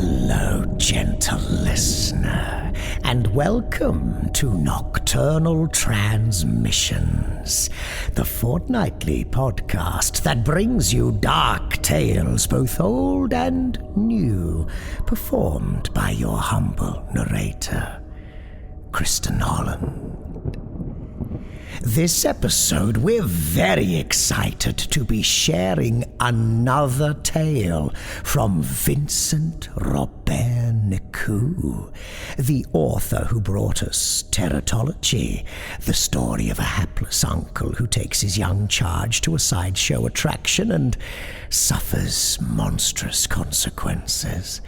Hello, gentle listener, and welcome to Nocturnal Transmissions, the fortnightly podcast that brings you dark tales, both old and new, performed by your humble narrator, Kristin Holland. This episode, we're very excited to be sharing another tale from Vincent Robert Nicoud, the author who brought us Teratology, the story of a hapless uncle who takes his young charge to a sideshow attraction and suffers monstrous consequences,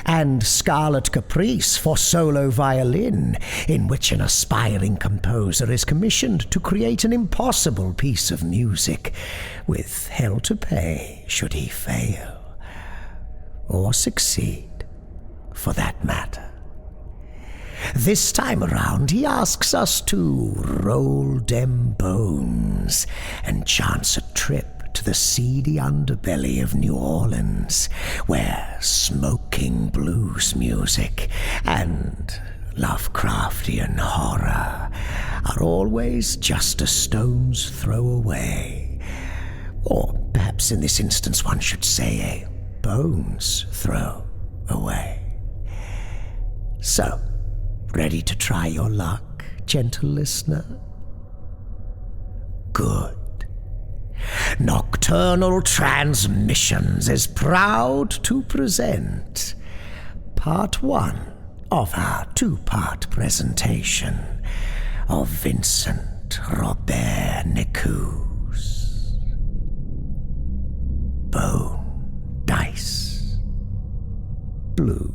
and Scarlet Caprice for solo violin, in which an aspiring composer is commissioned to create an impossible piece of music, with hell to pay should he fail, or succeed, for that matter. This time around, he asks us to roll dem bones and chance a trip to the seedy underbelly of New Orleans, where smoking blues music and Lovecraftian horror are always just a stone's throw away. Or perhaps in this instance one should say a bone's throw away. So, ready to try your luck, gentle listener? Good. Nocturnal Transmissions is proud to present Part 1 of our two-part presentation of Vincent Robert Nicoud's Bone, Dice, Blues.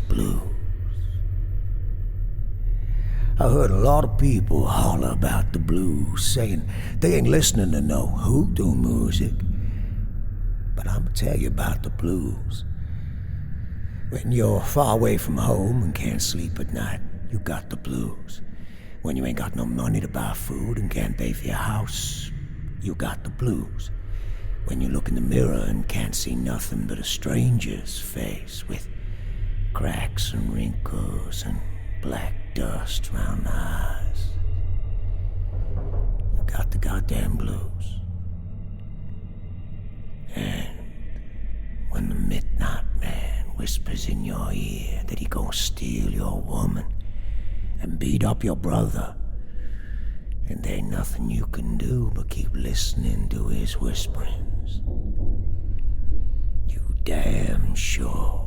Blues. I heard a lot of people holler about the blues, saying they ain't listening to no hoodoo music. But I'm gonna tell you about the blues. When you're far away from home and can't sleep at night, you got the blues. When you ain't got no money to buy food and can't pay for your house, you got the blues. When you look in the mirror and can't see nothing but a stranger's face with cracks and wrinkles and black dust round the eyes, you got the goddamn blues. And when the midnight man whispers in your ear that he gonna steal your woman and beat up your brother, and there ain't nothing you can do but keep listening to his whisperings, you damn sure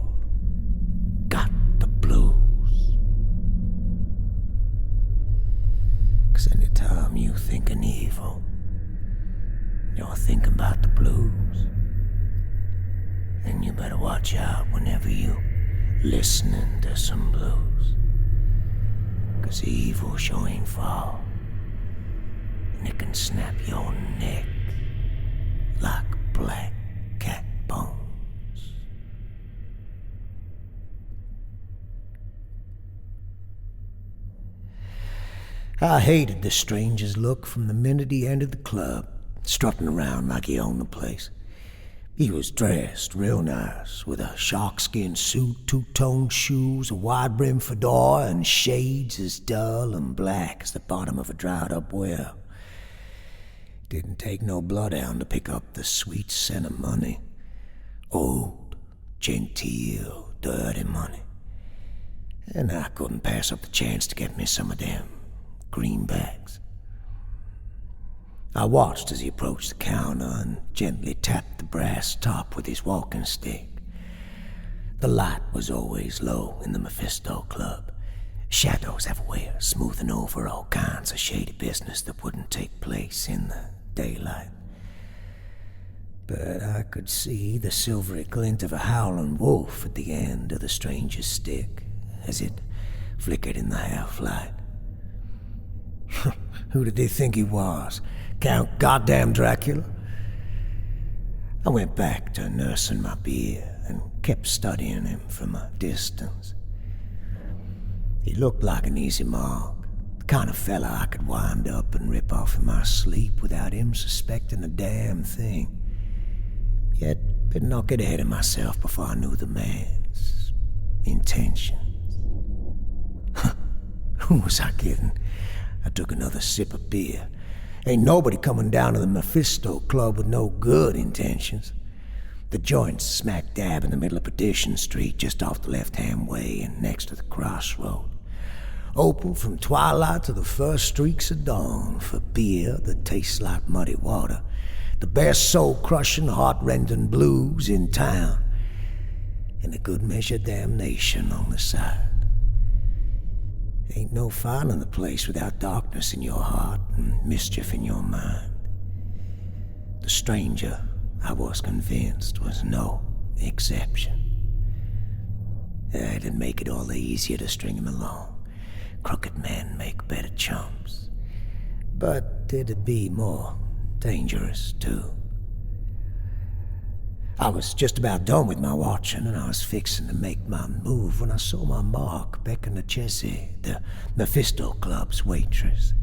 got the blues. 'Cause anytime you thinking evil, you're thinking about the blues. And you better watch out whenever you listening to some blues. 'Cause evil sure ain't far, and it can snap your neck like black cat bones. I hated the stranger's look from the minute he entered the club, strutting around like he owned the place. He was dressed real nice, with a sharkskin suit, two-tone shoes, a wide-brimmed fedora, and shades as dull and black as the bottom of a dried-up well. Didn't take no bloodhound to pick up the sweet scent of money. Old, genteel, dirty money. And I couldn't pass up the chance to get me some of them greenbacks. I watched as he approached the counter and gently tapped the brass top with his walking stick. The light was always low in the Mephisto Club. Shadows have a way of smoothing over all kinds of shady business that wouldn't take place in the daylight. But I could see the silvery glint of a howling wolf at the end of the stranger's stick as it flickered in the half-light. Who did they think he was? Count Goddamn Dracula. I went back to nursing my beer and kept studying him from a distance. He looked like an easy mark, the kind of fella I could wind up and rip off in my sleep without him suspecting a damn thing. Yet, I'd not get ahead of myself before I knew the man's intentions. Who was I kidding? I took another sip of beer. Ain't nobody coming down to the Mephisto Club with no good intentions. The joint's smack dab in the middle of Perdition Street, just off the left-hand way and next to the crossroad. Open from twilight to the first streaks of dawn for beer that tastes like muddy water. The best soul-crushing, heart-rending blues in town. And a good measure damnation on the side. Ain't no finding the place without darkness in your heart and mischief in your mind. The stranger, I was convinced, was no exception. It'd make it all the easier to string him along. Crooked men make better chumps. But it'd be more dangerous, too. I was just about done with my watching, and I was fixing to make my move when I saw my mark beckon to Jessie, the Mephisto Club's waitress.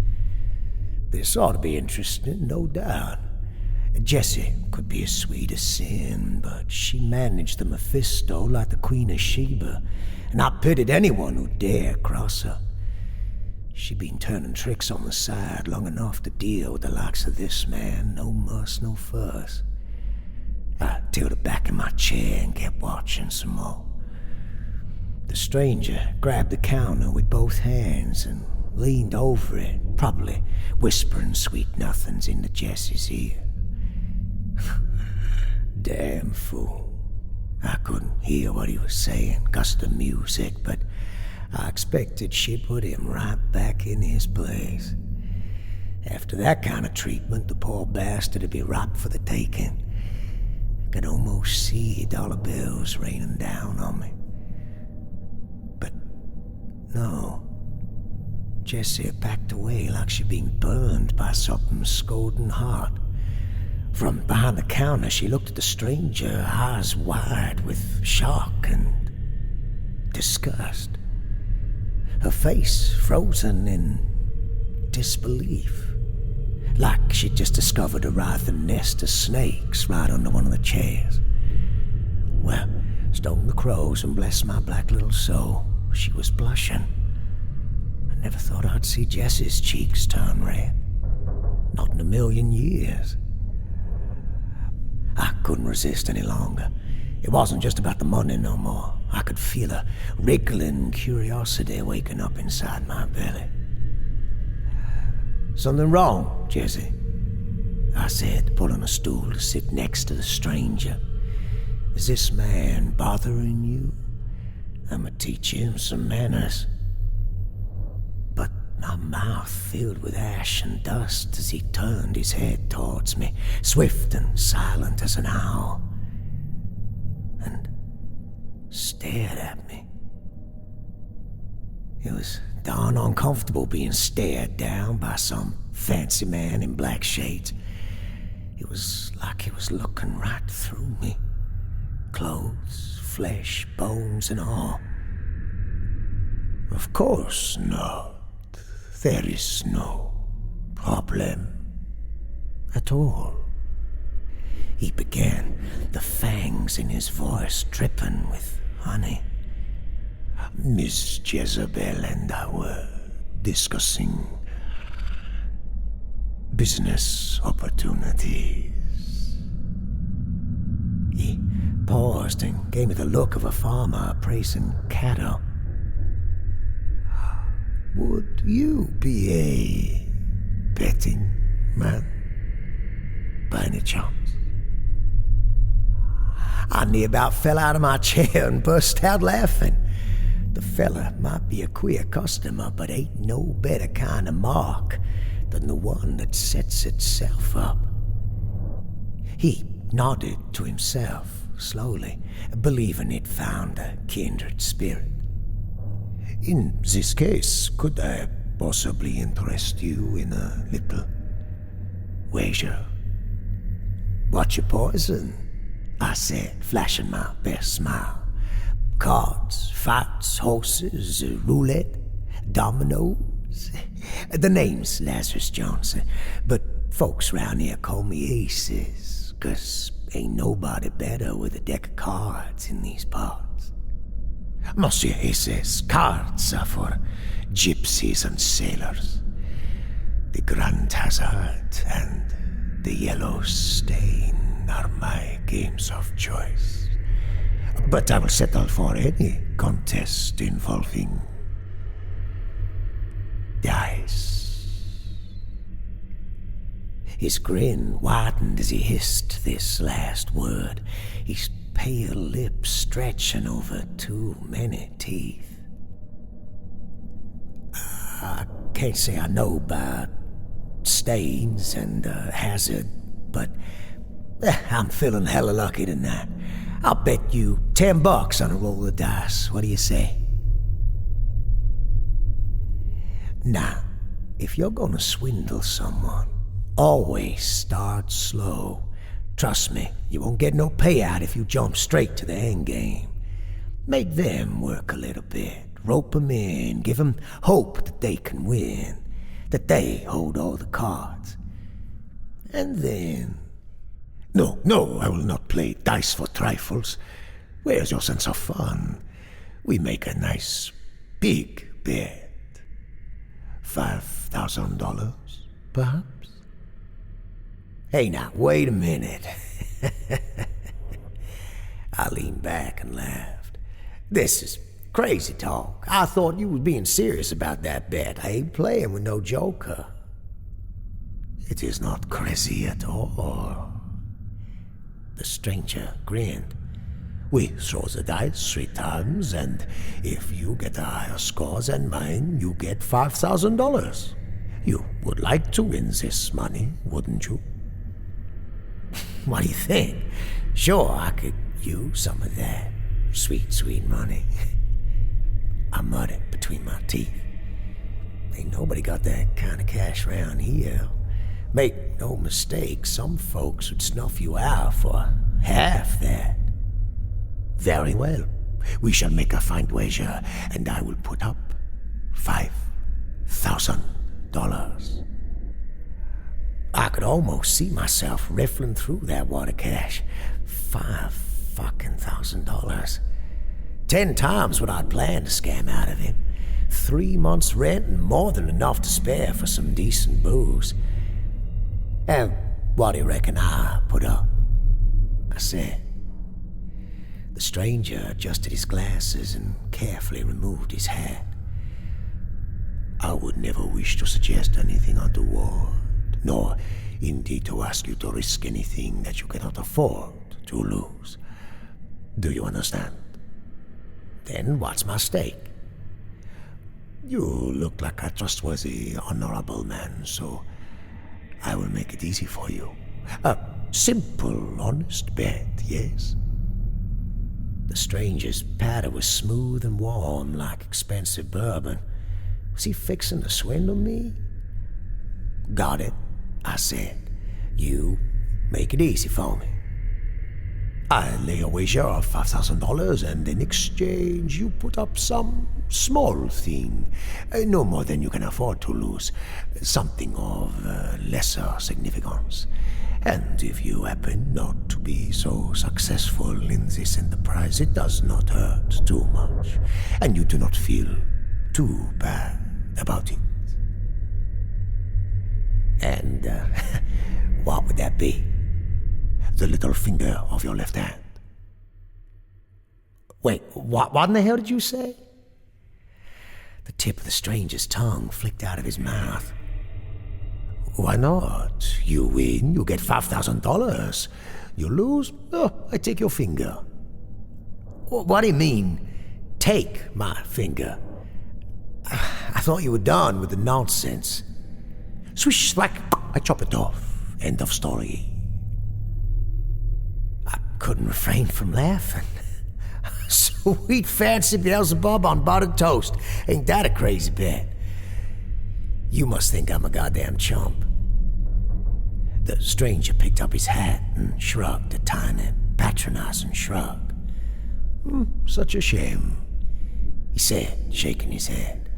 This ought to be interesting, no doubt. Jessie could be as sweet as sin, but she managed the Mephisto like the Queen of Sheba, and I pitied anyone who dare cross her. She'd been turning tricks on the side long enough to deal with the likes of this man, no muss, no fuss. I tilted back in my chair and kept watching some more. The stranger grabbed the counter with both hands and leaned over it, probably whispering sweet nothings into Jessie's ear. Damn fool. I couldn't hear what he was saying, 'cause of the music, but I expected she'd put him right back in his place. After that kind of treatment, the poor bastard would be ripe for the taking. Could almost see dollar bills raining down on me. But no. Jessie backed away like she'd been burned by something scalding hot. From behind the counter, she looked at the stranger, eyes wide with shock and disgust. Her face frozen in disbelief. Like she'd just discovered a writhing nest of snakes right under one of the chairs. Well, stone the crows and bless my black little soul, she was blushing. I never thought I'd see Jessie's cheeks turn red. Not in a million years. I couldn't resist any longer. It wasn't just about the money no more. I could feel a wriggling curiosity waking up inside my belly. "Something wrong, Jessie?" I said, pulling a stool to sit next to the stranger. "Is this man bothering you? I'ma teach him some manners." But my mouth filled with ash and dust as he turned his head towards me, swift and silent as an owl, and stared at me. It was darn uncomfortable being stared down by some fancy man in black shades. It was like he was looking right through me. Clothes, flesh, bones, and all. "Of course not. There is no problem at all," he began, the fangs in his voice dripping with honey. "Miss Jezebel and I were discussing business opportunities." He paused and gave me the look of a farmer appraising cattle. "Would you be a betting man, by any chance?" I near about fell out of my chair and burst out laughing. The fella might be a queer customer, but ain't no better kind of mark than the one that sets itself up. He nodded to himself, slowly, believing he'd found a kindred spirit. "In this case, could I possibly interest you in a little wager. What's your poison? I said, flashing my best smile. Cards, fights, horses, roulette, dominoes. The name's Lazarus Johnson, but folks round here call me Aces, 'cause ain't nobody better with a deck of cards in these parts. Monsieur Aces, cards are for gypsies and sailors. The Grand Hazard and the Yellow Stain are my games of choice. But I will settle for any contest involving dice. His grin widened as he hissed this last word, his pale lips stretching over too many teeth. I can't say I know about stains and hazard, but I'm feeling hella lucky tonight. I'll bet you $10 on a roll of dice. What do you say? Now, if you're gonna swindle someone, always start slow. Trust me, you won't get no payout if you jump straight to the end game. Make them work a little bit. Rope them in. Give them hope that they can win. That they hold all the cards. And then... No, I will not play dice for trifles. Where's your sense of fun? We make a nice, big bet. $5,000, perhaps? Hey now, wait a minute. I leaned back and laughed. This is crazy talk. I thought you was being serious about that bet. I ain't playing with no joker. It is not crazy at all. The stranger grinned. We throw the dice 3 times, and if you get a higher score than mine, you get $5,000. You would like to win this money, wouldn't you? What do you think? Sure, I could use some of that sweet, sweet money. I muttered between my teeth. Ain't nobody got that kind of cash round here. Make no mistake, some folks would snuff you out for half that. Very well. We shall make a fine wager, and I will put up $5,000. I could almost see myself riffling through that water cash. $5,000. 10 times what I'd planned to scam out of him. 3 months' rent and more than enough to spare for some decent booze. And what do you reckon I put up? I said. The stranger adjusted his glasses and carefully removed his hat. I would never wish to suggest anything untoward, nor indeed to ask you to risk anything that you cannot afford to lose. Do you understand? Then what's my stake? You look like a trustworthy, honorable man, so I will make it easy for you. A simple, honest bet, yes? The stranger's patter was smooth and warm like expensive bourbon. Was he fixing to swindle me? Got it, I said. You make it easy for me. I lay a wager of $5,000, and in exchange you put up some small thing. No more than you can afford to lose. Something of lesser significance. And if you happen not to be so successful in this enterprise, it does not hurt too much, and you do not feel too bad about it. And what would that be? The little finger of your left hand. Wait, what in the hell did you say? The tip of the stranger's tongue flicked out of his mouth. Why not? You win, you get $5,000. You lose, I take your finger. What do you mean, take my finger? I thought you were done with the nonsense. Swish, slack, I chop it off. End of story. I couldn't refrain from laughing. Sweet fancy Beelzebub on buttered toast. Ain't that a crazy bet? You must think I'm a goddamn chump. The stranger picked up his hat and shrugged a tiny, patronizing shrug. Such a shame, he said, shaking his head.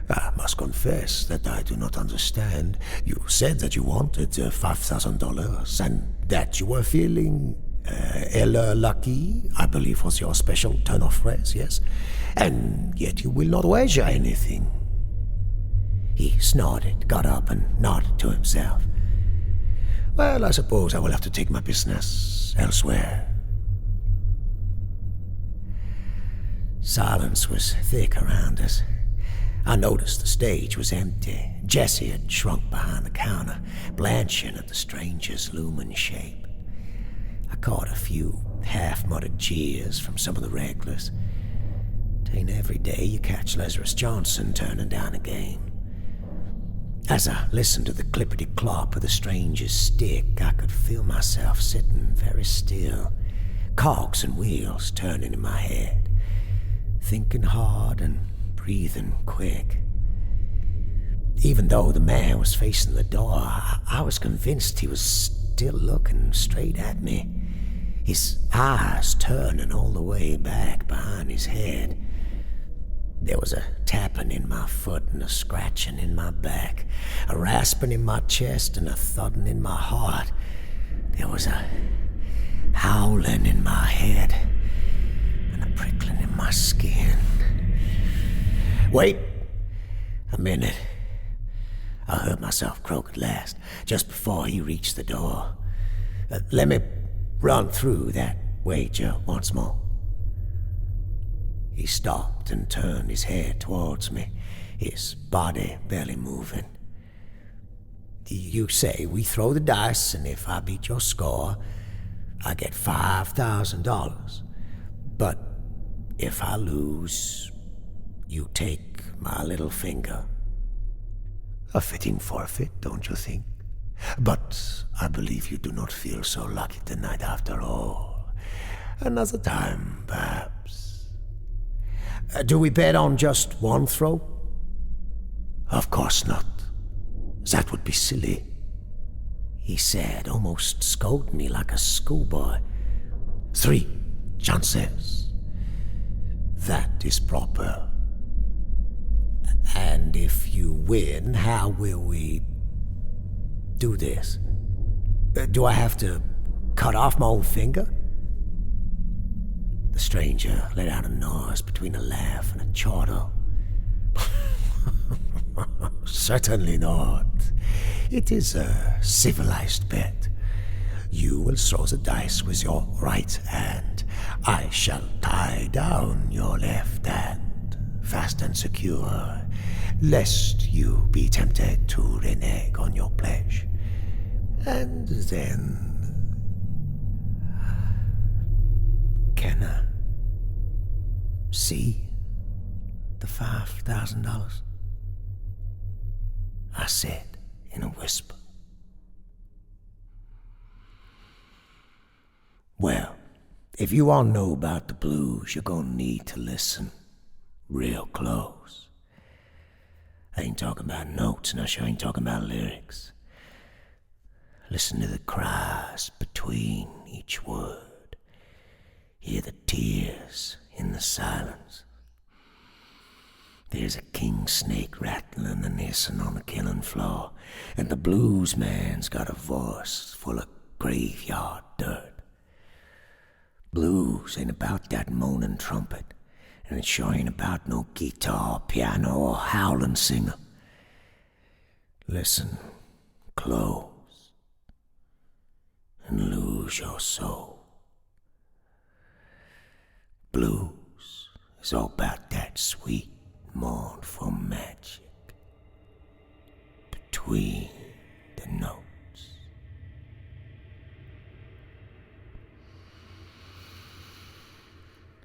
I must confess that I do not understand. You said that you wanted $5,000 and that you were feeling lucky, I believe was your special turn of phrase, yes? And yet you will not wager anything. He snorted, got up, and nodded to himself. Well, I suppose I will have to take my business elsewhere. Silence was thick around us. I noticed the stage was empty. Jessie had shrunk behind the counter, blanching at the stranger's looming shape. I caught a few half-muttered jeers from some of the regulars. Tain't every day you catch Lazarus Johnson turning down a game. As I listened to the clippity-clop of the stranger's stick, I could feel myself sitting very still, cogs and wheels turning in my head, thinking hard and breathing quick. Even though the man was facing the door, I was convinced he was still looking straight at me, his eyes turning all the way back behind his head. There was a tapping in my foot and a scratching in my back, a rasping in my chest and a thudding in my heart. There was a howling in my head and a prickling in my skin. Wait a minute. I heard myself croak at last, just before he reached the door. Let me run through that wager once more. He stopped and turned his head towards me, his body barely moving. You say we throw the dice, and if I beat your score, I get $5,000. But if I lose, you take my little finger. A fitting forfeit, don't you think? But I believe you do not feel so lucky tonight after all. Another time, perhaps. Do we bet on just one throw? Of course not. That would be silly, he said, almost scolding me like a schoolboy. 3 chances. That is proper. And if you win, how will we do this? Do I have to cut off my own finger? The stranger let out a noise between a laugh and a chortle. Certainly not. It is a civilized bet. You will throw the dice with your right hand. I shall tie down your left hand, fast and secure, lest you be tempted to renege on your pledge. And then... Can I see the $5,000? I said in a whisper. Well, if you want to know about the blues, you're gonna need to listen real close. I ain't talking about notes, and I sure ain't talking about lyrics. Listen to the cries between each word. Hear the tears in the silence. There's a king snake rattling and hissing on the killing floor, and the blues man's got a voice full of graveyard dirt. Blues ain't about that moaning trumpet, and it sure ain't about no guitar, piano, or howling singer. Listen close and lose your soul. Blues is all about that sweet, mournful magic between the notes.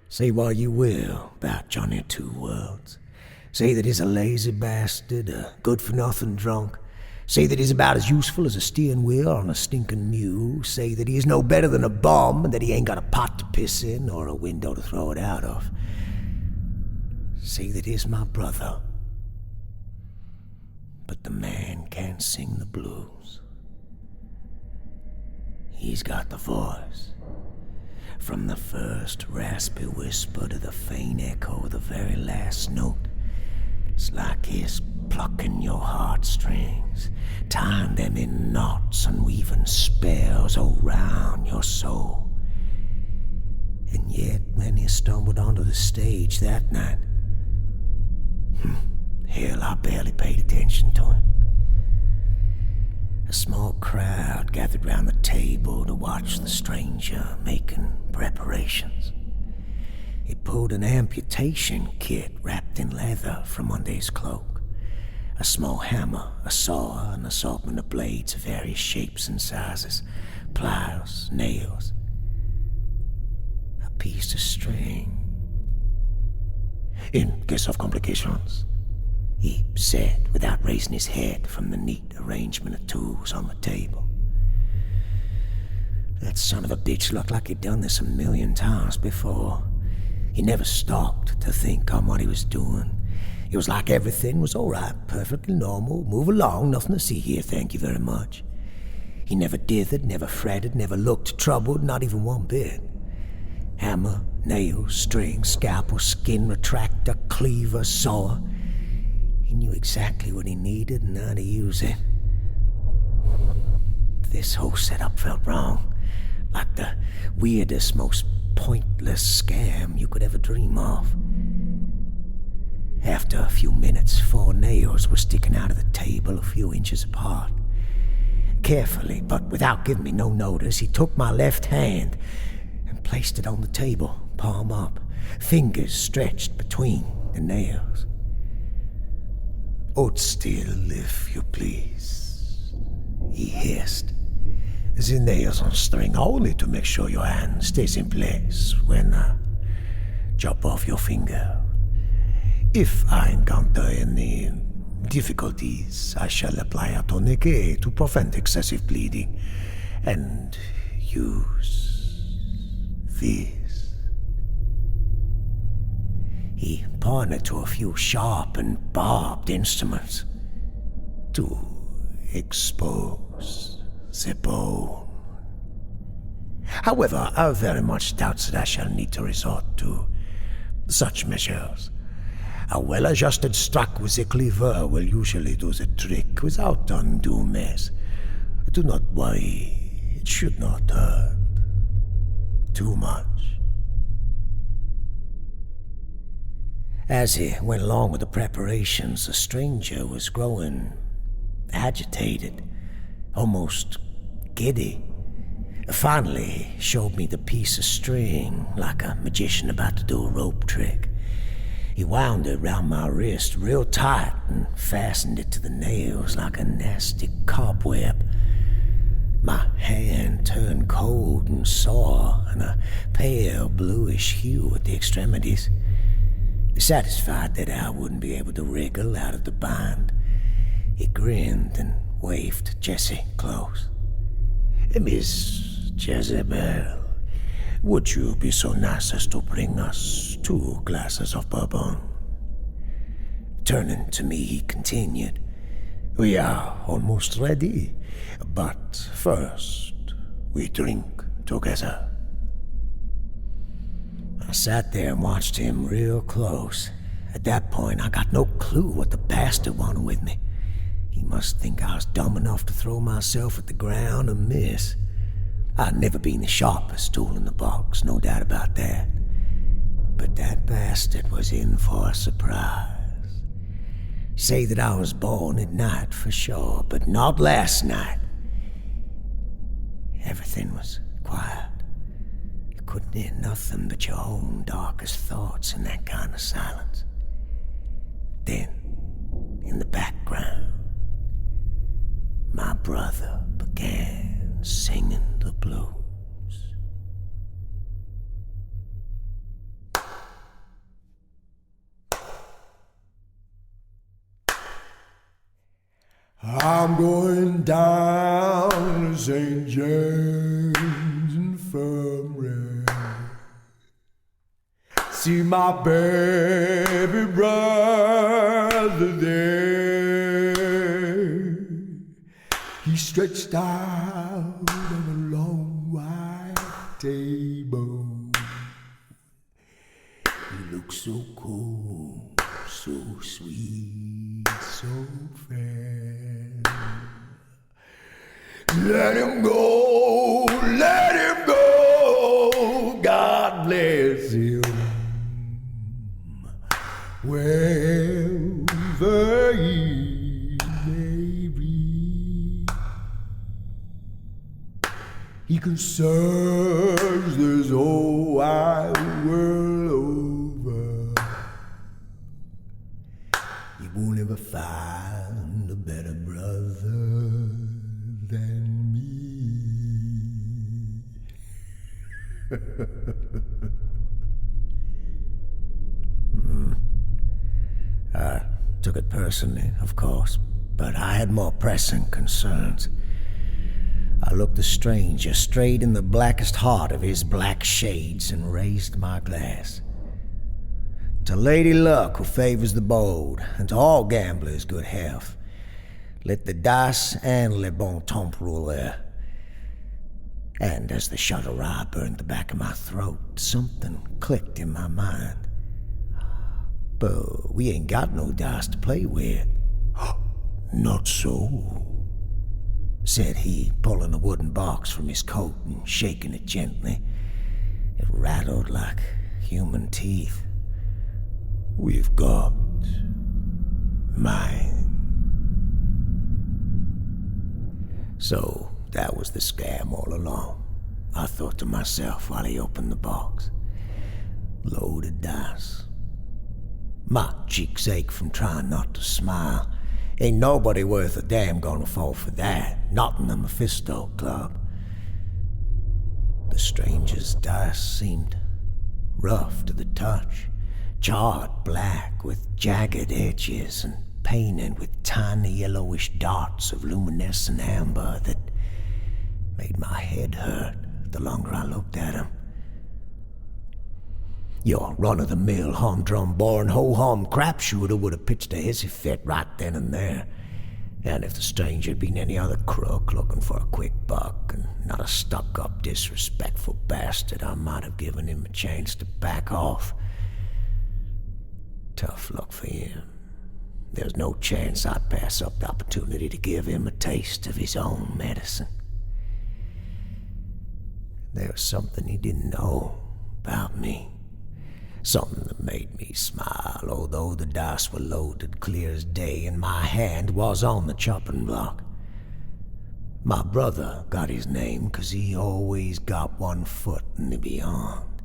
Say what you will about Johnny Two Worlds. Say that he's a lazy bastard, a good-for-nothing drunk. Say that he's about as useful as a steering wheel on a stinking mule. Say that he is no better than a bum, and that he ain't got a pot to piss in or a window to throw it out of. Say that he's my brother. But the man can't sing the blues. he's got the voice. From the first raspy whisper to the faint echo of the very last note, it's like he's plucking your heartstrings, tying them in knots and weaving spells around your soul. And yet, when he stumbled onto the stage that night, hell, I barely paid attention to him. A small crowd gathered round the table to watch the stranger making preparations. He pulled an amputation kit wrapped in leather from under his cloak. A small hammer, a saw, an assortment of blades of various shapes and sizes, pliers, nails. A piece of string. In case of complications, he said without raising his head from the neat arrangement of tools on the table. That son of a bitch looked like he'd done this a million times before. He never stopped to think on what he was doing. It was like everything was all right, perfectly normal, move along, nothing to see here, thank you very much. He never dithered, never fretted, never looked troubled, not even one bit. Hammer, nail, string, scalpel, skin retractor, cleaver, saw. He knew exactly what he needed and how to use it. This whole setup felt wrong, like the weirdest, most pointless scam you could ever dream of. After a few minutes, 4 nails were sticking out of the table a few inches apart. Carefully, but without giving me no notice, he took my left hand and placed it on the table, palm up, fingers stretched between the nails. "Hold still, if you please," he hissed. "The nails on string only to make sure your hand stays in place when I chop off your finger. If I encounter any difficulties, I shall apply a tourniquet to prevent excessive bleeding and use this." He pointed to a few sharp and barbed instruments to expose the bone. However, I very much doubt that I shall need to resort to such measures. A well-adjusted struck with a cleaver will usually do the trick without undue mess. Do not worry, it should not hurt too much. As he went along with the preparations, the stranger was growing agitated, almost giddy. Finally, he showed me the piece of string, like a magician about to do a rope trick. He wound it round my wrist real tight and fastened it to the nails like a nasty cobweb. My hand turned cold and sore, and a pale bluish hue at the extremities. Satisfied that I wouldn't be able to wriggle out of the bind, he grinned and waved Jessie close. "Miss Jezebel, would you be so nice as to bring us 2 glasses of bourbon?" Turning to me, he continued, "We are almost ready, but first we drink together." I sat there and watched him real close. At that point, I got no clue what the bastard wanted with me. He must think I was dumb enough to throw myself at the ground and miss. I'd never been the sharpest tool in the box, no doubt about that. But that bastard was in for a surprise. Say that I was born at night for sure, but not last night. Everything was quiet. You couldn't hear nothing but your own darkest thoughts in that kind of silence. Then, in the background, my brother began singing the blues. I'm going down to St. James Infirmary, see my baby brother there. He stretched out on a long so sweet, so fair. Let him go, let him go, God bless him. Wherever he may be, he can search this whole wide world over. He won't ever find a better brother than me. I took it personally, of course, but I had more pressing concerns. I looked the stranger straight in the blackest heart of his black shades and raised my glass. To Lady Luck, who favors the bold, and to all gamblers good health. Let the dice and le bon temps rule there. And as the shutter eye burned the back of my throat, something clicked in my mind. But we ain't got no dice to play with. Not so, said he, pulling a wooden box from his coat and shaking it gently. It rattled like human teeth. We've got mine. So that was the scam all along, I thought to myself while he opened the box. Loaded dice. My cheeks ache from trying not to smile. Ain't nobody worth a damn gonna fall for that, not in the Mephisto Club. The stranger's dice seemed rough to the touch, charred black with jagged edges and painted with tiny yellowish dots of luminescent amber that made my head hurt the longer I looked at him. Your run-of-the-mill, humdrum-born, ho-hum crapshooter would have pitched a hissy fit right then and there. And if the stranger had been any other crook looking for a quick buck, and not a stuck-up, disrespectful bastard, I might have given him a chance to back off. Tough luck for him. There's no chance I'd pass up the opportunity to give him a taste of his own medicine. There was something he didn't know about me. Something that made me smile, although the dice were loaded clear as day and my hand was on the chopping block. My brother got his name 'cause he always got one foot in the beyond.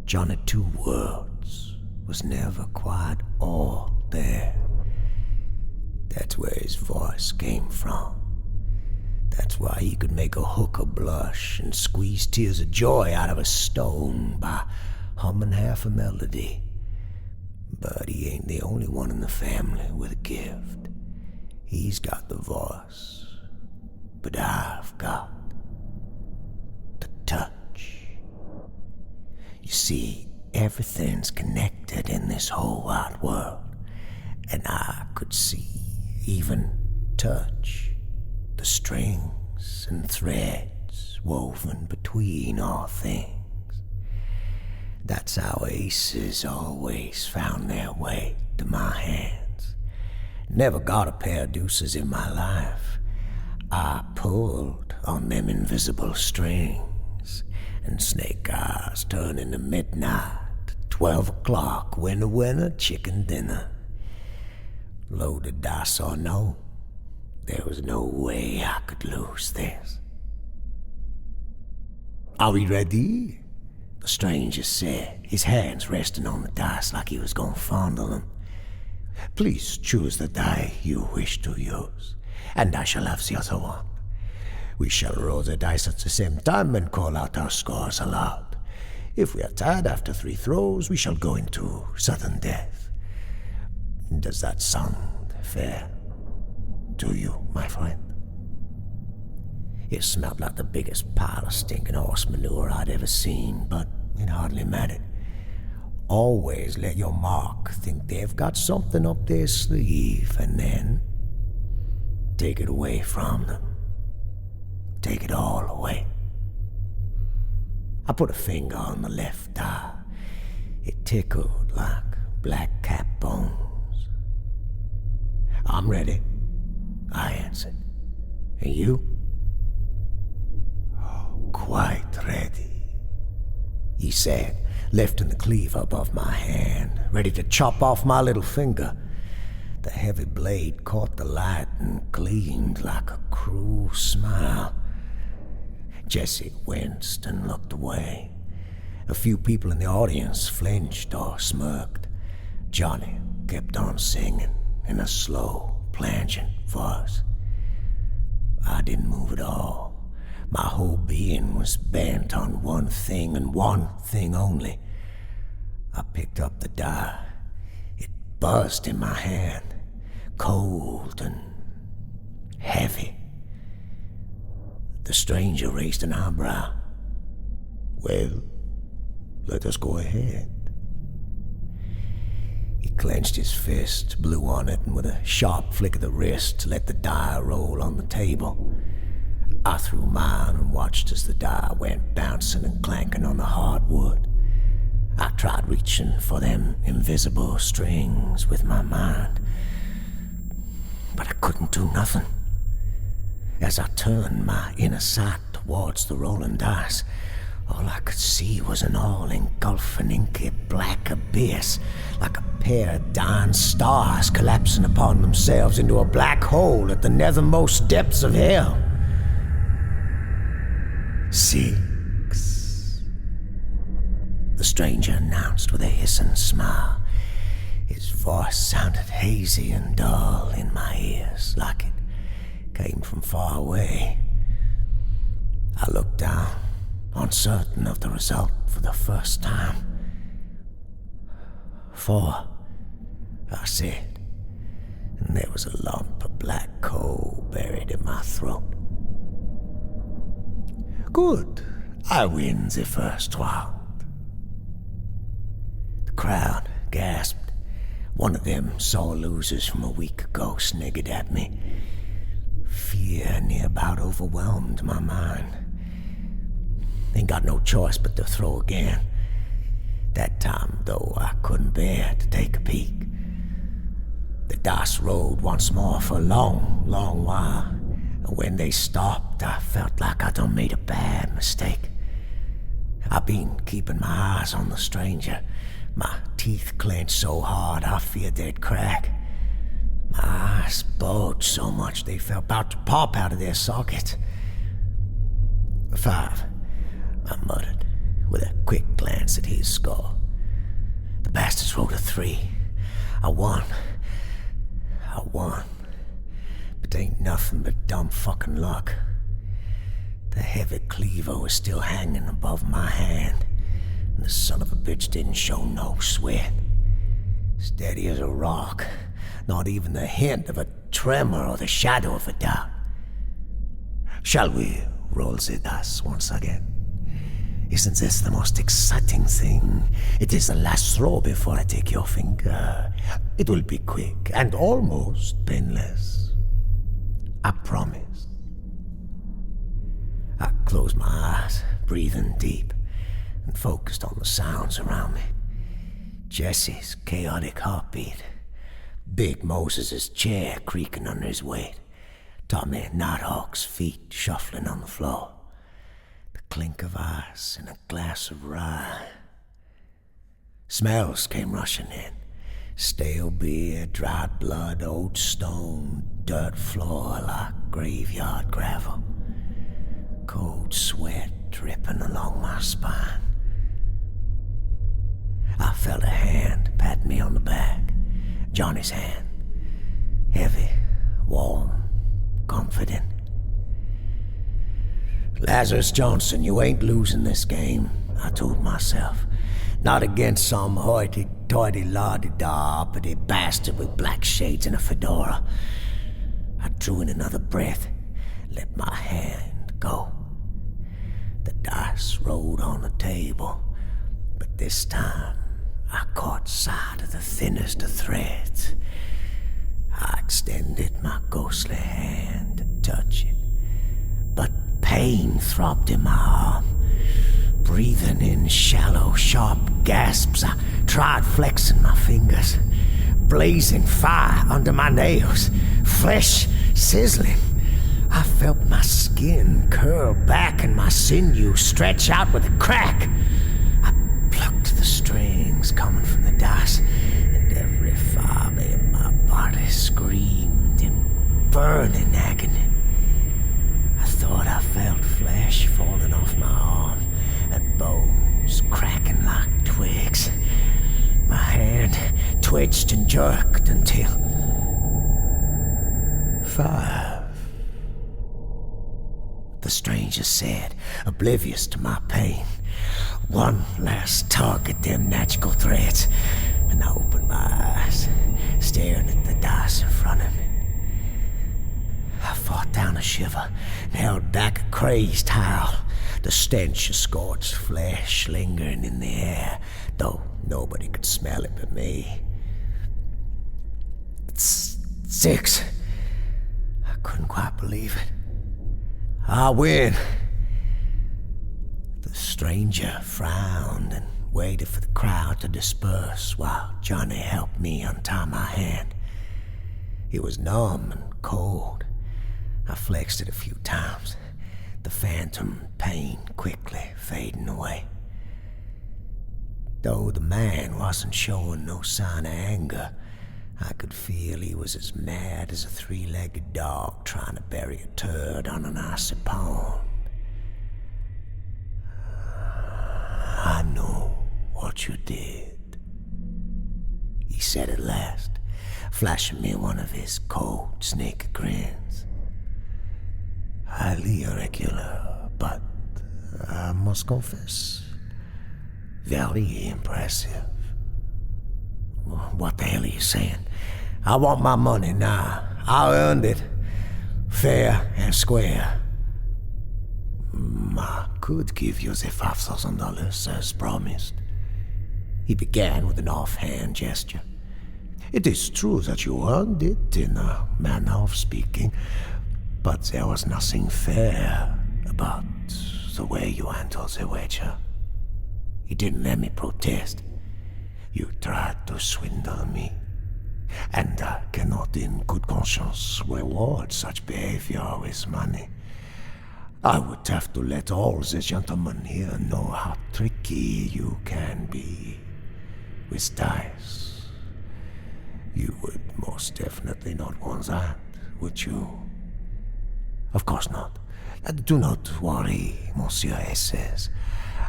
Johnny Two Worlds was never quite all there. That's where his voice came from. That's why he could make a hooker blush and squeeze tears of joy out of a stone by humming half a melody. But he ain't the only one in the family with a gift. He's got the voice, but I've got the touch. You see, everything's connected in this whole wide world, and I could see, even touch, the strings and threads woven between all things. That's how aces always found their way to my hands. Never got a pair of deuces in my life. I pulled on them invisible strings, and snake eyes turn into midnight, 12 o'clock, winner, chicken dinner. Loaded dice or no, there was no way I could lose this. Are we ready? The stranger said, his hands resting on the dice like he was going to fondle them. Please choose the die you wish to use, and I shall have the other one. We shall roll the dice at the same time and call out our scores aloud. If we are tied after 3 throws, we shall go into sudden death. Does that sound fair to you, my friend? It smelled like the biggest pile of stinking horse manure I'd ever seen, but it hardly mattered. Always let your mark think they've got something up their sleeve, and then take it away from them. Take it all away. I put a finger on the left eye. It tickled like black cap bones. I'm ready, I answered. And you? Quite ready, he said, lifting the cleaver above my hand, ready to chop off my little finger. The heavy blade caught the light and gleamed like a cruel smile. Jesse winced and looked away. A few people in the audience flinched or smirked. Johnny kept on singing in a slow, plangent voice. I didn't move at all. My whole being was bent on one thing and one thing only. I picked up the die. It buzzed in my hand, cold and heavy. The stranger raised an eyebrow. Well, let us go ahead. He clenched his fist, blew on it, and with a sharp flick of the wrist, let the die roll on the table. I threw mine and watched as the die went bouncing and clanking on the hard wood. I tried reaching for them invisible strings with my mind, but I couldn't do nothing. As I turned my inner sight towards the rolling dice, all I could see was an all-engulfing, inky black abyss, like a pair of dying stars collapsing upon themselves into a black hole at the nethermost depths of hell. 6, the stranger announced with a hissing smile. His voice sounded hazy and dull in my ears, like it came from far away. I looked down, uncertain of the result for the first time. 4, I said, and there was a lump of black coal buried in my throat. Good, I win the first round. The crowd gasped. One of them sore losers from a week ago sniggered at me. Fear near about overwhelmed my mind. Ain't got no choice but to throw again. That time, though, I couldn't bear to take a peek. The dice rolled once more for a long, long while, and when they stopped, I felt like I done made a bad mistake. I've been keeping my eyes on the stranger. My teeth clenched so hard I feared they'd crack. My eyes bulged so much they felt about to pop out of their sockets. 5, I muttered, with a quick glance at his score. The bastards rolled a 3. I won. But ain't nothing but dumb fucking luck. The heavy cleaver was still hanging above my hand, and the son of a bitch didn't show no sweat. Steady as a rock, not even the hint of a tremor or the shadow of a doubt. Shall we roll the dice once again? Isn't this the most exciting thing? It is the last throw before I take your finger. It will be quick and almost painless. I promise. I closed my eyes, breathing deep, and focused on the sounds around me. Jesse's chaotic heartbeat, Big Moses's chair creaking under his weight, Tommy Nighthawk's feet shuffling on the floor, the clink of ice in a glass of rye. Smells came rushing in. Stale beer, dried blood, old stone, dirt floor like graveyard gravel. Cold sweat dripping along my spine. I felt a hand pat me on the back. Johnny's hand. Heavy, warm, comforting. Lazarus Johnson, you ain't losing this game, I told myself. Not against some hoity-toity la-di-da uppity bastard with black shades and a fedora. I drew in another breath, let my hand go. The dice rolled on the table, but this time I caught sight of the thinnest of threads. I extended my ghostly hand to touch it, but pain throbbed in my arm. Breathing in shallow, sharp gasps, I tried flexing my fingers, blazing fire under my nails, flesh sizzling. I felt my skin curl back and my sinews stretch out with a crack. I plucked the strings coming from the dice, and every fiber in my body screamed in burning agony. I thought I felt flesh falling off my arm and bones cracking like twigs. My hand twitched and jerked until 5. The stranger said, oblivious to my pain. One last tug at them magical threads, and I opened my eyes, staring at the dice in front of me. I fought down a shiver and held back a crazed howl, the stench of scorched flesh lingering in the air, though nobody could smell it but me. 6. I couldn't quite believe it. I win. The stranger frowned and waited for the crowd to disperse while Johnny helped me untie my hand. It was numb and cold. I flexed it a few times, the phantom pain quickly fading away. Though the man wasn't showing no sign of anger, I could feel he was as mad as a 3-legged dog trying to bury a turd on an icy pond. I know what you did, he said at last, flashing me one of his cold, snaky grins. Highly irregular, but I must confess, very impressive. What the hell are you saying? I want my money now. I earned it. Fair and square. I could give you the $5,000 as promised. He began with an offhand gesture. It is true that you earned it in a manner of speaking, but there was nothing fair about the way you handled the wager. He didn't let me protest. You tried to swindle me, and I cannot in good conscience reward such behavior with money. I would have to let all the gentlemen here know how tricky you can be with dice. You would most definitely not want that, would you? Of course not. Do not worry, Monsieur SS.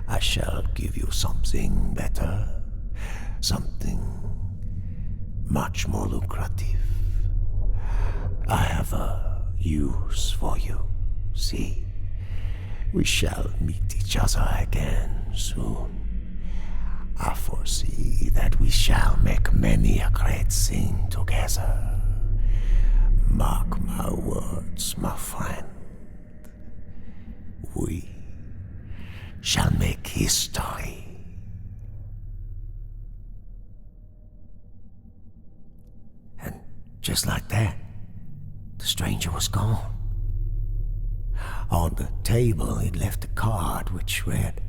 I shall give you something better. Something much more lucrative. I have a use for you, see? We shall meet each other again soon. I foresee that we shall make many a great thing together. Mark my words, my friend. We shall make history. And just like that, the stranger was gone. On the table, he'd left a card which read,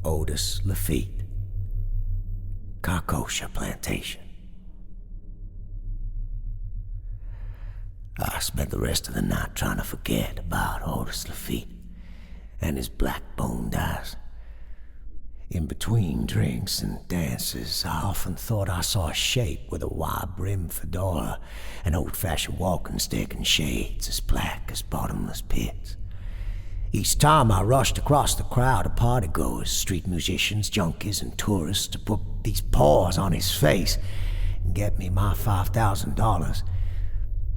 Otis Lafitte, Carcosa Plantation. I spent the rest of the night trying to forget about Otis Lafitte and his black-boned eyes. In between drinks and dances, I often thought I saw a shape with a wide-brimmed fedora, an old-fashioned walking stick, and shades as black as bottomless pits. Each time I rushed across the crowd of partygoers, street musicians, junkies, and tourists to put these paws on his face and get me my $5,000.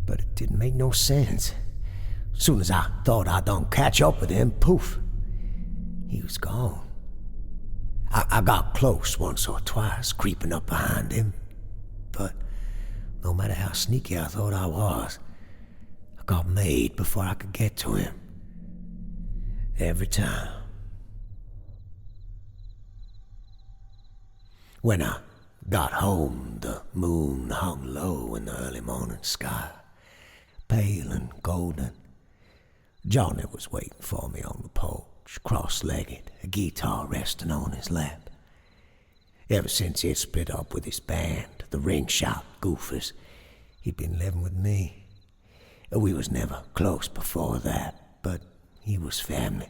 But it didn't make no sense. Soon as I thought I'd done catch up with him, poof, he was gone. I got close once or twice, creeping up behind him, but no matter how sneaky I thought I was, I got made before I could get to him. Every time. When I got home, the moon hung low in the early morning sky, pale and golden. Johnny was waiting for me on the porch, cross-legged, a guitar resting on his lap. Ever since he had split up with his band, the ring shop goofers. He'd been living with me. We was never close before that, but he was family.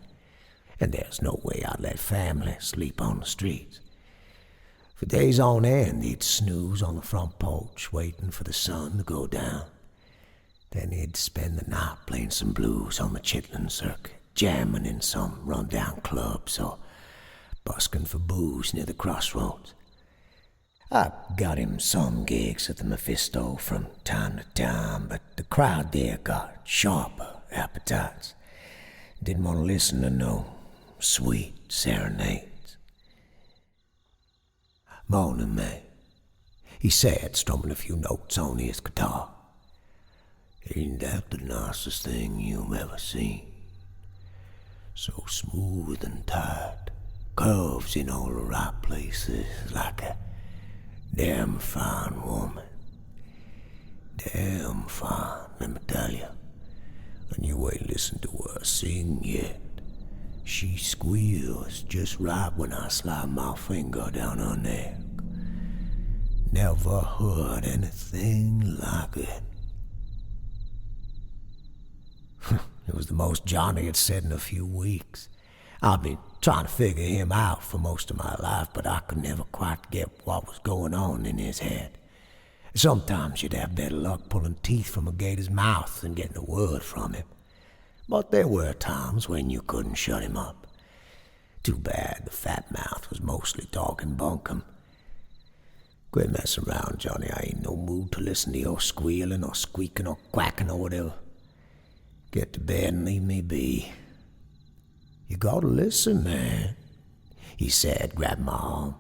And there's no way I'd let family sleep on the streets. For days on end, he'd snooze on the front porch, waiting for the sun to go down. Then he'd spend the night playing some blues on the Chitlin circuit, jamming in some run-down clubs, or busking for booze near the crossroads. I got him some gigs at the Mephisto from time to time, but the crowd there got sharper appetites. Didn't want to listen to no sweet serenades. "Morning, man," he said, strumming a few notes on his guitar. "Ain't that the nicest thing you've ever seen? So smooth and tight, curves in all the right places, like a damn fine woman. Damn fine, let me tell you. And you ain't listened to her sing yet. She squeals just right when I slide my finger down her neck. Never heard anything like it." It was the most Johnny had said in a few weeks. I'd been trying to figure him out for most of my life, but I could never quite get what was going on in his head. Sometimes you'd have better luck pulling teeth from a gator's mouth than getting a word from him. But there were times when you couldn't shut him up. Too bad the fat mouth was mostly talking bunkum. "Quit messing around, Johnny. I ain't in no mood to listen to your squealing or squeaking or quacking or whatever. Get to bed and leave me be." "You gotta listen, man," he said, grabbing my arm.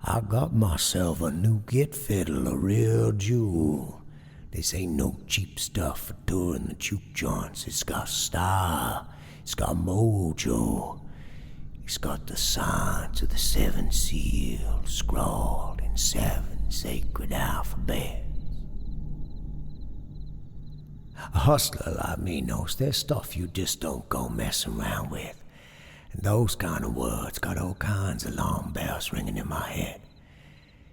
"I got myself a new git fiddle, a real jewel. This ain't no cheap stuff for touring the juke joints. It's got style, it's got mojo. It's got the signs of the 7 seals scrawled in 7 sacred alphabets. A hustler like me knows there's stuff you just don't go messing around with. And those kind of words got all kinds of alarm bells ringing in my head.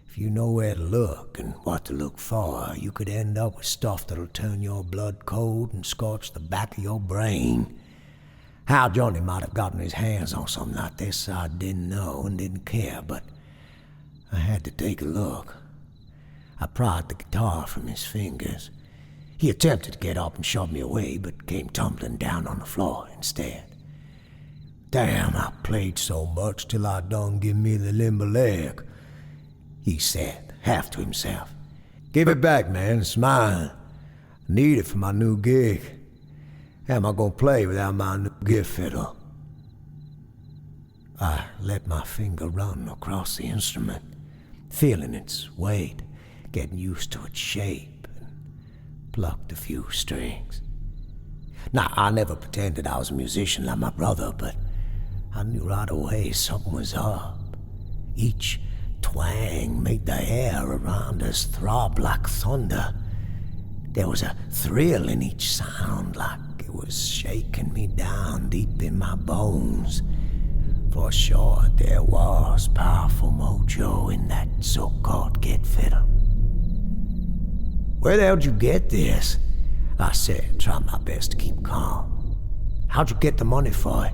If you know where to look and what to look for, you could end up with stuff that'll turn your blood cold and scorch the back of your brain. How Johnny might have gotten his hands on something like this, I didn't know and didn't care, but I had to take a look. I pried the guitar from his fingers. He attempted to get up and shove me away, but came tumbling down on the floor instead. "Damn, I played so much till I done give me the limber leg," he said, half to himself. "Give it back, man, it's mine. I need it for my new gig. How am I gonna play without my new gift fiddle?" I let my finger run across the instrument, feeling its weight, getting used to its shape, and plucked a few strings. Now, I never pretended I was a musician like my brother, but I knew right away something was up. Each twang made the air around us throb like thunder. There was a thrill in each sound, like it was shaking me down deep in my bones. For sure, there was powerful mojo in that so-called git fiddle. "Where the hell did you get this?" I said, trying my best to keep calm. "How'd you get the money for it?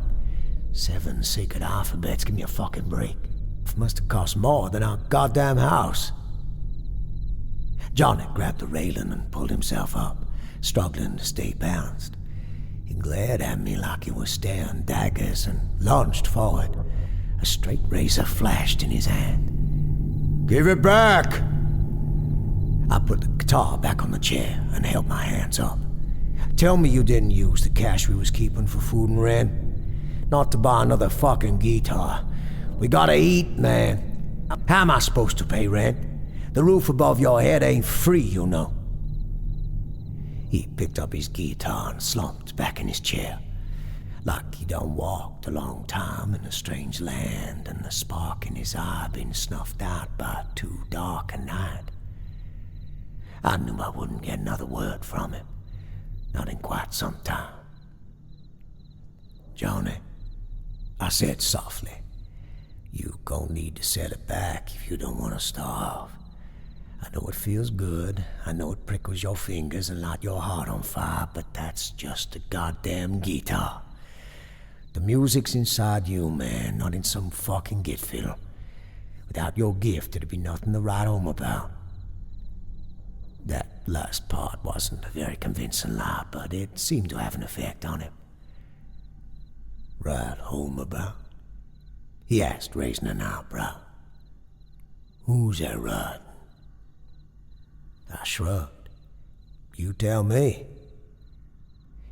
7 sacred alphabets, give me a fucking break. It must have cost more than our goddamn house." Johnny grabbed the railing and pulled himself up, struggling to stay balanced. He glared at me like he was staring daggers and lunged forward. A straight razor flashed in his hand. "Give it back!" I put the guitar back on the chair and held my hands up. "Tell me you didn't use the cash we was keeping for food and rent. Not to buy another fucking guitar. We gotta eat, man. How am I supposed to pay rent? The roof above your head ain't free, you know." He picked up his guitar and slumped back in his chair, like he done walked a long time in a strange land and the spark in his eye been snuffed out by too dark a night. I knew I wouldn't get another word from him, not in quite some time. "Johnny," I said softly, "you gon' need to set it back if you don't want to starve. I know it feels good. I know it prickles your fingers and light your heart on fire, but that's just a goddamn guitar. The music's inside you, man, not in some fucking git fiddle. Without your gift, it'd be nothing to write home about. That last part wasn't a very convincing lie, but it seemed to have an effect on him. Write home about? He asked, raising an eyebrow. Who's that writing? I shrugged. You tell me.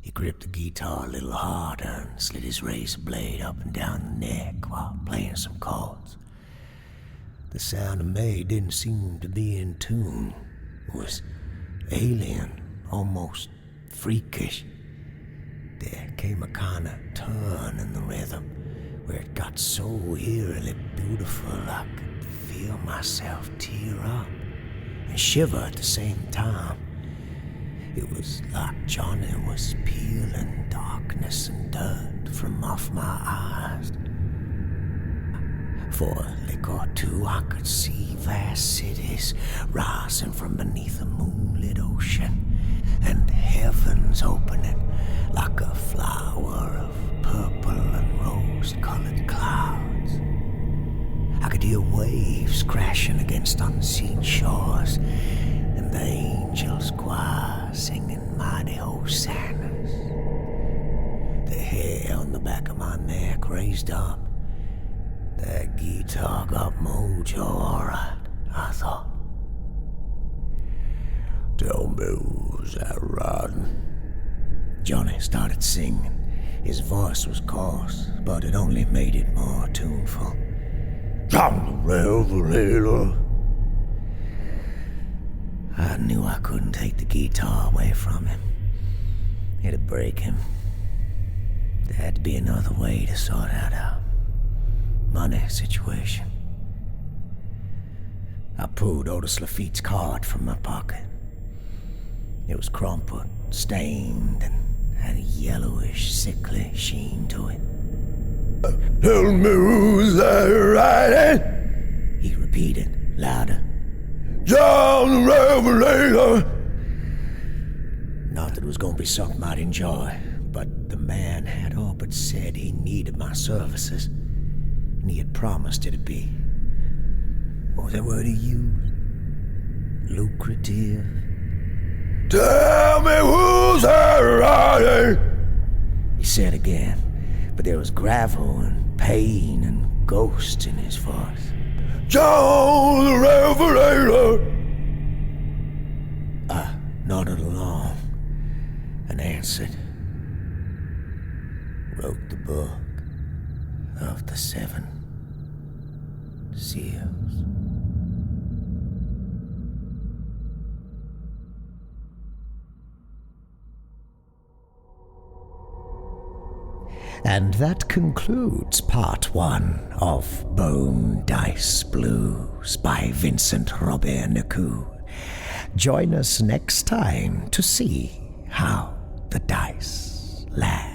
He gripped the guitar a little harder and slid his razor blade up and down the neck while playing some chords. The sound it made didn't seem to be in tune. It was alien, almost freakish. There came a kind of turn in the rhythm where it got so eerily beautiful I could feel myself tear up and shiver at the same time. It was like Johnny was peeling darkness and dirt from off my eyes. For a lick or two, I could see vast cities rising from beneath a moonlit ocean, and heavens opening like a flower of purple and rose-colored clouds. I could hear waves crashing against unseen shores, and the angels' choir singing mighty hosannas. The hair on the back of my neck raised up. That guitar got mojo, all right, I thought. Tell me who's that riding? Johnny started singing. His voice was coarse, but it only made it more tuneful. I'm the Revelator. I knew I couldn't take the guitar away from him. It'd break him. There had to be another way to sort that out. Money situation. I pulled Otis Lafitte's card from my pocket. It was crumpled, stained, and had a yellowish, sickly sheen to it. Tell me who's that riding? He repeated, louder. John the Revelator! Not that it was going to be something I'd enjoy, but the man had all but said he needed my services, and he had promised it'd be, what was that word he used? Lucrative? Tell me who's that riding? He said again, but there was gravel and pain and ghost in his voice. John the Revelator! I nodded along and answered. Wrote the book of the 7 seals. And that concludes part 1 of Bone Dice Blues by Vincent Robert Nicoud. Join us next time to see how the dice land.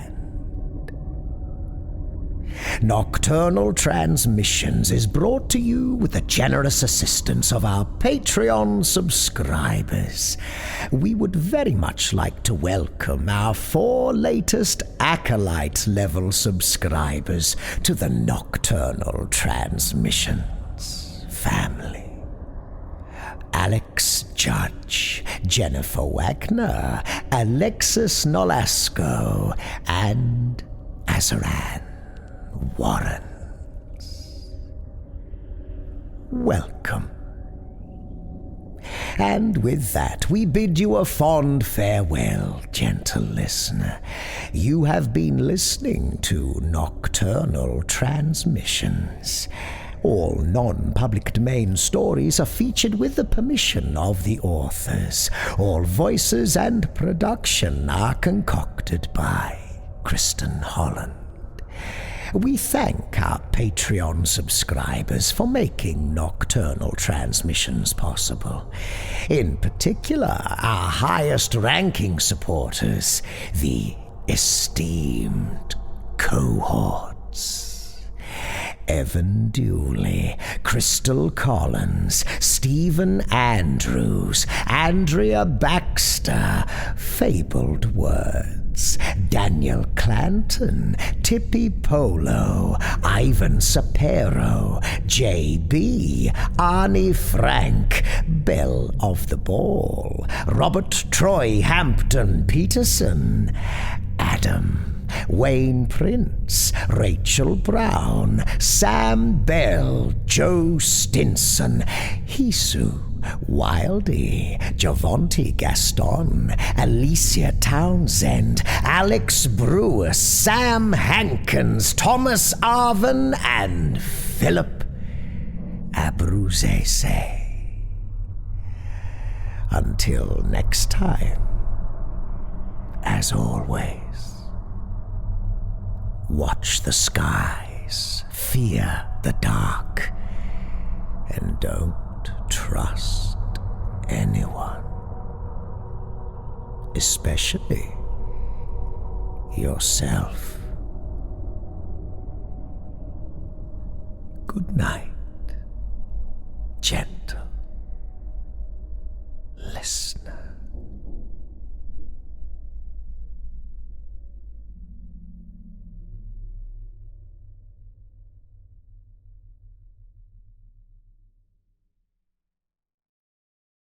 Nocturnal Transmissions is brought to you with the generous assistance of our Patreon subscribers. We would very much like to welcome our 4 latest Acolyte-level subscribers to the Nocturnal Transmissions family. Alex Judge, Jennifer Wagner, Alexis Nolasco, and Azaran Warren. Welcome. And with that, we bid you a fond farewell, gentle listener. You have been listening to Nocturnal Transmissions. All non-public domain stories are featured with the permission of the authors. All voices and production are concocted by Kristin Holland. We thank our Patreon subscribers for making Nocturnal Transmissions possible. In particular, our highest-ranking supporters, the esteemed cohorts. Evan Dooley, Crystal Collins, Stephen Andrews, Andrea Baxter, Fabled Words, Daniel Clanton, Tippy Polo, Ivan Sapero, J.B., Arnie Frank, Belle of the Ball, Robert Troy Hampton Peterson, Adam, Wayne Prince, Rachel Brown, Sam Bell, Joe Stinson, Hisu, Wildy, Javonte Gaston, Alicia Townsend, Alex Brewer, Sam Hankins, Thomas Arvin, and Philip Abruzese. Until next time, as always, watch the skies, fear the dark, and don't trust anyone, especially yourself. Good night, gentlemen.